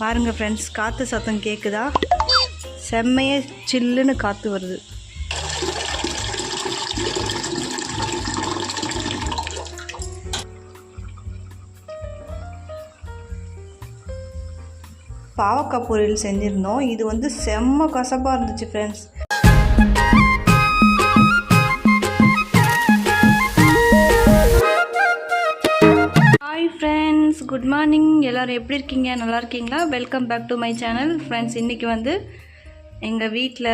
பாருங்கள் ஃப்ரெண்ட்ஸ், காற்று சத்தம் கேட்குதா? செம்மையே சில்லுன்னு காற்று வருது. பாவக்காய் பொரியல் செஞ்சுருந்தோம். இது வந்து செம்ம கசப்பாக இருந்துச்சு friends. Hi friends, good morning. எல்லோரும் எப்படி இருக்கீங்க? நல்லா இருக்கீங்களா? Welcome back to my channel friends. இன்றைக்கி வந்து எங்கள் வீட்டில்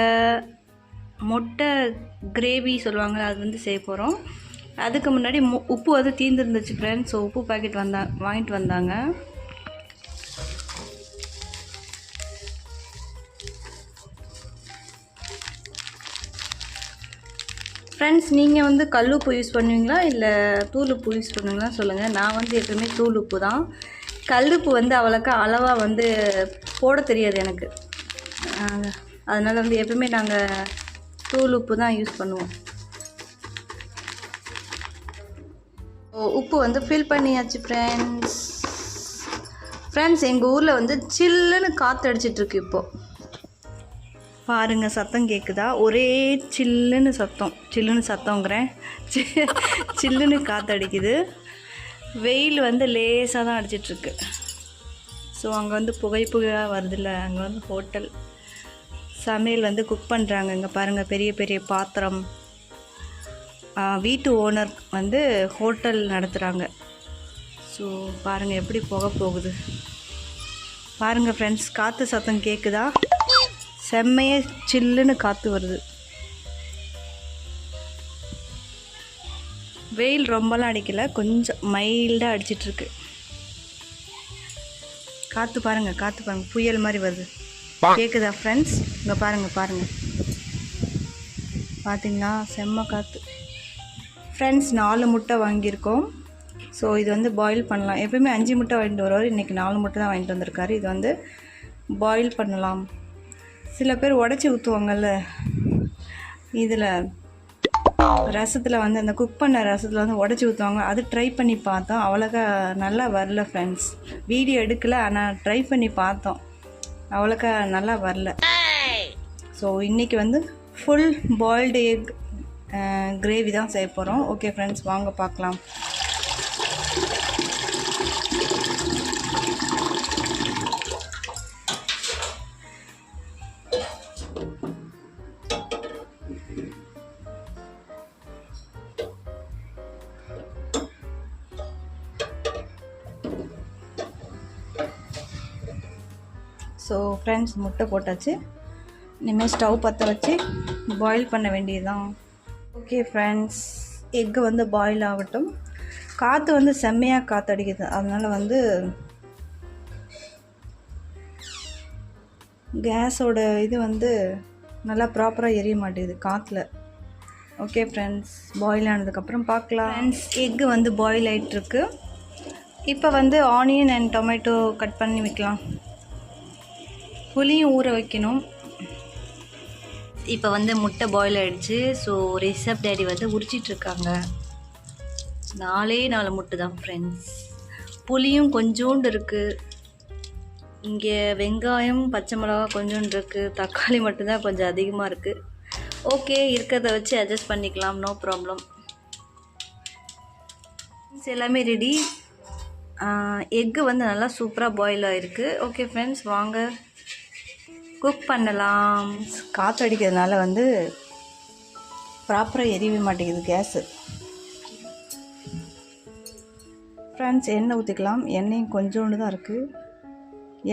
முட்டை கிரேவி சொல்லுவாங்க, அது வந்து செய்ய போகிறோம். அதுக்கு முன்னாடி உப்பு வந்து தீர்ந்துருந்துச்சு ஃப்ரெண்ட்ஸ். ஸோ உப்பு பாக்கெட் வாங்கிட்டு வந்தாங்க. ஃப்ரெண்ட்ஸ், நீங்கள் வந்து கல் உப்பு யூஸ் பண்ணுவீங்களா இல்லை தூள் உப்பு யூஸ் பண்ணுவீங்களா சொல்லுங்கள். நான் வந்து எப்பவுமே தூள் உப்பு தான். கல் உப்பு வந்து அவ்வளோக்கா அளவாக வந்து போட தெரியாது எனக்கு. அதனால் வந்து எப்பவுமே நாங்கள் தூள் உப்பு தான் யூஸ் பண்ணுவோம். உப்பு வந்து ஃபில் பண்ணியாச்சு ஃப்ரெண்ட்ஸ். எங்கள் ஊரில் வந்து சில்லுன்னு காற்று அடிச்சிட்ருக்கு. இப்போது பாருங்கள், சத்தம் கேட்குதா? ஒரே சில்லுன்னு சத்தங்கிறேன். சில்லுன்னு காற்று அடிக்குது. வெயில் வந்து லேசாக தான் அடிச்சிட்ருக்கு. ஸோ அங்கே வந்து புகையாக வருதில்ல, அங்கே வந்து ஹோட்டல் சமையல் வந்து குக் பண்ணுறாங்க. இங்கே பாருங்கள், பெரிய பெரிய பாத்திரம். வீட்டு ஓனர் வந்து ஹோட்டல் நடத்துகிறாங்க. ஸோ பாருங்கள் எப்படி புகை போகுது. பாருங்கள் ஃப்ரெண்ட்ஸ், காற்று சத்தம் கேட்குதா? செம்மையே சில்லுன்னு காற்று வருது. வெயில் ரொம்பலாம் அடிக்கலை, கொஞ்சம் மைல்டாக அடிச்சிட்ருக்கு. காற்று பாருங்கள், புயல் மாதிரி வருது. கேட்குதா ஃப்ரெண்ட்ஸ்? இங்கே பாருங்கள் பார்த்தீங்களா? செம்ம காற்று ஃப்ரெண்ட்ஸ். 4 முட்டை வாங்கியிருக்கோம். ஸோ இது வந்து பாயில் பண்ணலாம். எப்பவுமே 5 முட்டை வாங்கிட்டு வருவார். இன்றைக்கி 4 முட்டை தான் வாங்கிட்டு வந்திருக்காரு. இது வந்து பாயில் பண்ணலாம். சில பேர் உடச்சி ஊற்றுவாங்கல்ல, இதில் ரசத்தில் வந்து அந்த குக் பண்ண ரசத்தில் வந்து உடச்சி ஊற்றுவாங்க. அது ட்ரை பண்ணி பார்த்தோம், அவ்வளோக்கா நல்லா வரல ஃப்ரெண்ட்ஸ். வீடியோ எடுக்கலை, ஆனால் ட்ரை பண்ணி பார்த்தோம், அவ்வளோக்கா நல்லா வரல. ஸோ இன்றைக்கி வந்து ஃபுல் பாயில்டு எக் கிரேவி தான் செய்ய போகிறோம். ஓகே ஃப்ரெண்ட்ஸ், வாங்க பார்க்கலாம். ஸோ ஃப்ரெண்ட்ஸ், முட்டை போட்டாச்சு. இனிமேல் ஸ்டவ் பற்ற வச்சு பாயில் பண்ண வேண்டியதுதான். ஓகே ஃப்ரெண்ட்ஸ், எக்கு வந்து பாயில் ஆகட்டும். காற்று வந்து செம்மையாக காற்று அடிக்குது, அதனால் வந்து கேஸோட இது வந்து நல்லா ப்ராப்பராக எரிய மாட்டேங்குது காற்றுல. ஓகே ஃப்ரெண்ட்ஸ், பாயில் ஆனதுக்கப்புறம் பார்க்கலாம். ஃப்ரெண்ட்ஸ், எக்கு வந்து பாயில் ஆகிட்டுருக்கு. இப்போ வந்து ஆனியன் அண்ட் டொமேட்டோ கட் பண்ணி வைக்கலாம். புளியும் ஊற வைக்கணும். இப்போ வந்து முட்டை பாயில் ஆகிடுச்சு. ஸோ ரிஷப் டேடி வந்து உரிச்சிட்ருக்காங்க. 4 முட்டை தான் ஃப்ரெண்ட்ஸ். புளியும் கொஞ்சோண்டு இருக்குது. இங்கே வெங்காயம் பச்சை மிளகா கொஞ்சோண்டு இருக்குது. தக்காளி மட்டும்தான் கொஞ்சம் அதிகமாக இருக்குது. ஓகே, இருக்கிறத வச்சு அட்ஜஸ்ட் பண்ணிக்கலாம், நோ ப்ராப்ளம். எல்லாமே ரெடி. எக்கு வந்து நல்லா சூப்பராக பாயில் ஆகிருக்கு. ஓகே ஃப்ரெண்ட்ஸ், வாங்க குக் பண்ணலாம். காற்று அடிக்கிறதுனால வந்து ப்ராப்பராக எரியவே மாட்டேங்குது கேஸு. ஃப்ரெண்ட்ஸ், எண்ணெய் ஊற்றிக்கலாம். எண்ணெயும் கொஞ்சோண்டு தான் இருக்குது.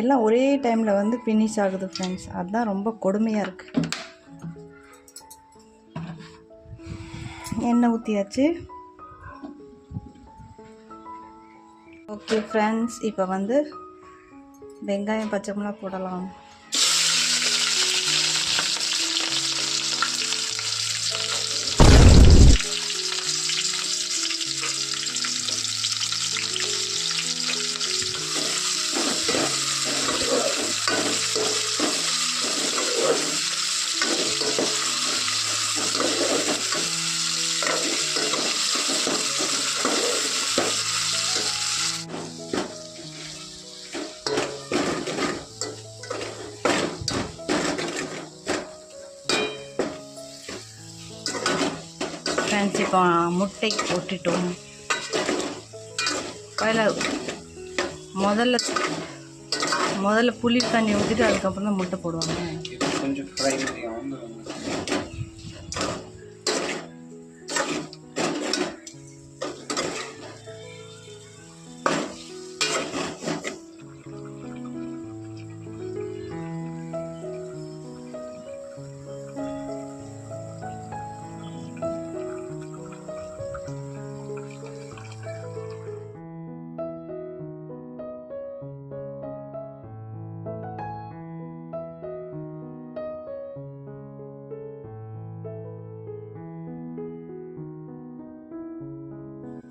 எல்லாம் ஒரே டைமில் வந்து ஃபினிஷ் ஆகுது ஃப்ரெண்ட்ஸ். அதுதான் ரொம்ப கொடுமையாக இருக்குது. எண்ணெய் ஊற்றியாச்சு. ஓகே ஃப்ரெண்ட்ஸ், இப்போ வந்து வெங்காயம் பச்சை மிளகா போடலாம். ஃப்ரெண்ட்ஸ் இப்போ முட்டை போட்டுட்டோம். முதல்ல புளி தண்ணி ஊற்றிட்டு அதுக்கப்புறம் தான் முட்டை போடுவாங்க. கொஞ்சம் ஃப்ரை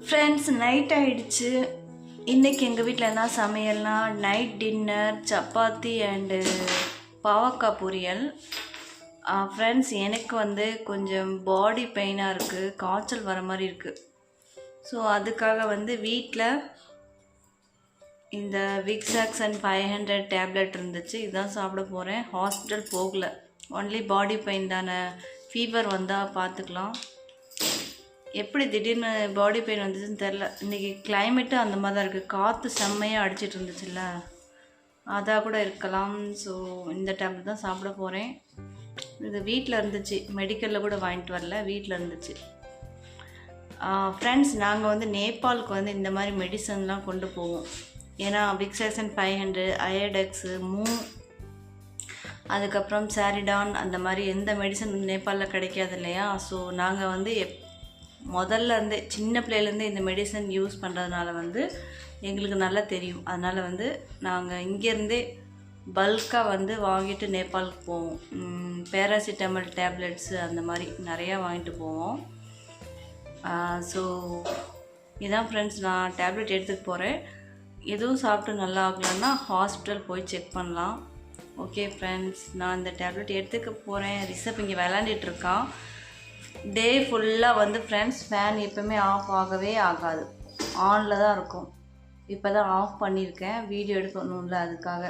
ஃப்ரெண்ட்ஸ் நைட் ஆகிடுச்சு. இன்றைக்கி எங்கள் வீட்டில் என்ன சமையல்னா நைட் டின்னர் சப்பாத்தி அண்டு பாவக்காய் பொரியல். ஃப்ரெண்ட்ஸ் எனக்கு வந்து கொஞ்சம் பாடி பெயினாக இருக்குது, காய்ச்சல் வர மாதிரி இருக்குது. ஸோ அதுக்காக வந்து வீட்டில் இந்த விக்ஸாக்சன் 500 டேப்லெட் இருந்துச்சு, இதுதான் சாப்பிட போகிறேன். ஹாஸ்பிட்டல் போகல, ஒன்லி பாடி பெயின் தானே, ஃபீவர் வந்தால் பார்த்துக்கலாம். எப்படி திடீர்னு பாடி பெயின் வந்துச்சுன்னு தெரில. இன்றைக்கி கிளைமேட்டும் அந்த மாதிரி தான் இருக்குது, காற்று செம்மையாக அடிச்சிட்டு இருந்துச்சுல்ல, அதாக கூட இருக்கலாம். ஸோ இந்த டேப்லெட் தான் சாப்பிட போகிறேன். இது வீட்டில் இருந்துச்சு, மெடிக்கலில் கூட வாங்கிட்டு வரல, வீட்டில் இருந்துச்சு. ஃப்ரெண்ட்ஸ் நாங்கள் வந்து நேபாளுக்கு வந்து இந்த மாதிரி மெடிசன்லாம் கொண்டு போவோம். ஏன்னா விக்ஸாக்சன் 500, அயோடெக்ஸு, அதுக்கப்புறம் சாரிடான், அந்த மாதிரி எந்த மெடிசன் நேபாளில் கிடைக்காது இல்லையா. ஸோ நாங்கள் வந்து முதல்ல இருந்தே சின்ன பிள்ளையிலேருந்தே இந்த மெடிசன் யூஸ் பண்ணுறதுனால வந்து எங்களுக்கு நல்லா தெரியும். அதனால் வந்து நாங்கள் இங்கேருந்தே பல்காக வந்து வாங்கிட்டு நேபாளுக்கு போவோம். பேராசிட்டமல் டேப்லெட்ஸு அந்த மாதிரி நிறையா வாங்கிட்டு போவோம். ஸோ இதான் ஃப்ரெண்ட்ஸ், நான் டேப்லெட் எடுத்துகிட்டு போகிறேன். எதுவும் சாப்பிட்டு நல்லா ஆகலைன்னா ஹாஸ்பிட்டல் போய் செக் பண்ணலாம். ஓகே ஃப்ரெண்ட்ஸ், நான் இந்த டேப்லெட் எடுத்துக்க போகிறேன். ரிஷப் இங்கே விளாண்டுட்டுருக்கான். டே ஃபுல்லாக வந்து ஃப்ரெண்ட்ஸ் ஃபேன் எப்போவுமே ஆஃப் ஆகவே ஆகாது, ஆனில் தான் இருக்கும். இப்போ தான் ஆஃப் பண்ணியிருக்கேன், வீடியோ எடுக்கணும்ல அதுக்காக.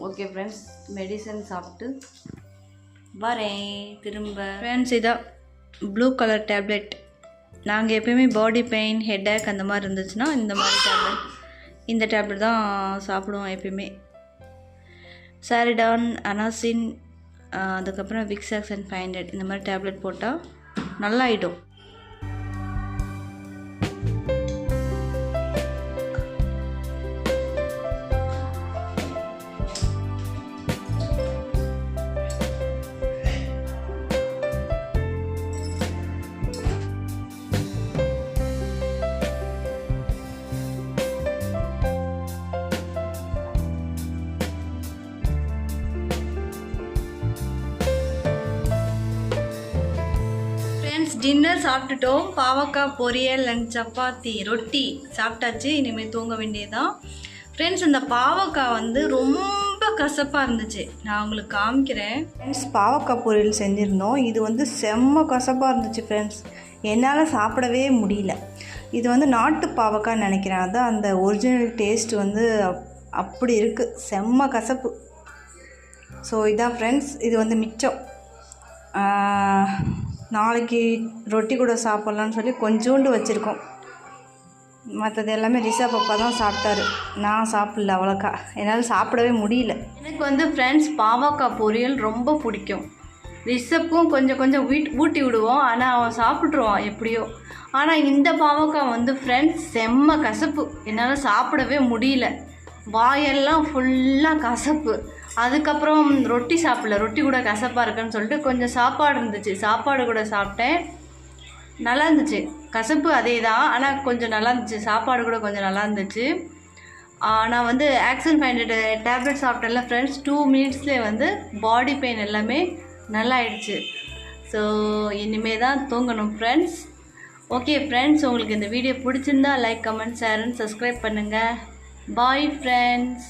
ஓகே ஃப்ரெண்ட்ஸ், மெடிசன் சாப்பிட்டு வரேன் திரும்ப. ஃப்ரெண்ட்ஸ் இதான் ப்ளூ கலர் டேப்லெட். நாங்கள் எப்போயுமே பாடி பெயின், ஹெட்டேக் அந்த மாதிரி இருந்துச்சுன்னா இந்த டேப்லெட் தான் சாப்பிடுவோம் எப்பயுமே. சாரிடான், அனாசின், அதுக்கப்புறம் விக்ஸாக்சன் 500 இந்த மாதிரி டேப்லெட் போட்டால் நல்லாயிடும். டின்னர் சாப்பிட்டுட்டோம். பாவக்காய் பொரியல் அண்ட் சப்பாத்தி, ரொட்டி சாப்பிட்டாச்சு. இனிமேல் தூங்க வேண்டியதுதான். ஃப்ரெண்ட்ஸ் இந்த பாவக்காய் வந்து ரொம்ப கசப்பாக இருந்துச்சு, நான் உங்களுக்கு காமிக்கிறேன். ஃப்ரெண்ட்ஸ் பாவக்காய் பொரியல் செஞ்சுருந்தோம், இது வந்து செம்ம கசப்பாக இருந்துச்சு ஃப்ரெண்ட்ஸ், என்னால் சாப்பிடவே முடியல. இது வந்து நாட்டு பாவக்காய்ன்னு நினைக்கிறேன், அதான் அந்த ஒரிஜினல் டேஸ்ட் வந்து அப்படி இருக்குது, செம்ம கசப்பு. ஸோ இதான் ஃப்ரெண்ட்ஸ், இது வந்து மிச்சம். நாளைக்கு ரொட்டி கூட சாப்பிட்லான்னு சொல்லி கொஞ்சோண்டு வச்சுருக்கோம். மற்றது எல்லாமே ரிஷா பாப்பா தான் சாப்பிட்டாரு, நான் சாப்பிடல அவ்வளோக்கா, என்னால் சாப்பிடவே முடியல. எனக்கு வந்து ஃப்ரெண்ட்ஸ் பாவக்காய் பொரியல் ரொம்ப பிடிக்கும். ரிஷப்புக்கும் கொஞ்சம் கொஞ்சம் ஊட்டி விடுவோம், ஆனால் அவன் சாப்பிட்ருவான் எப்படியோ. ஆனால் இந்த பாவக்காய் வந்து ஃப்ரெண்ட்ஸ் செம்ம கசப்பு, என்னால் சாப்பிடவே முடியல, வாயெல்லாம் ஃபுல்லாக கசப்பு. அதுக்கப்புறம் ரொட்டி சாப்பிடல, ரொட்டி கூட கசப்பாக இருக்குன்னு சொல்லிட்டு கொஞ்சம் சாப்பாடு இருந்துச்சு, சாப்பாடு கூட சாப்பிட்டேன், நல்லா இருந்துச்சு. கசப்பு அதே தான், ஆனால் கொஞ்சம் நல்லா இருந்துச்சு, சாப்பாடு கூட கொஞ்சம் நல்லா இருந்துச்சு. நான் வந்து ஆக்சன் 500 டேப்லெட் சாப்பிட்டேன்ல ஃப்ரெண்ட்ஸ், 2 மினிட்ஸ்லேயே வந்து பாடி பெயின் எல்லாமே நல்லா ஆயிடுச்சு. ஸோ இனிமேல் தான் தூங்கணும் ஃப்ரெண்ட்ஸ். ஓகே ஃப்ரெண்ட்ஸ், உங்களுக்கு இந்த வீடியோ பிடிச்சிருந்தா like, comment, share and subscribe பண்ணுங்கள். Bye friends.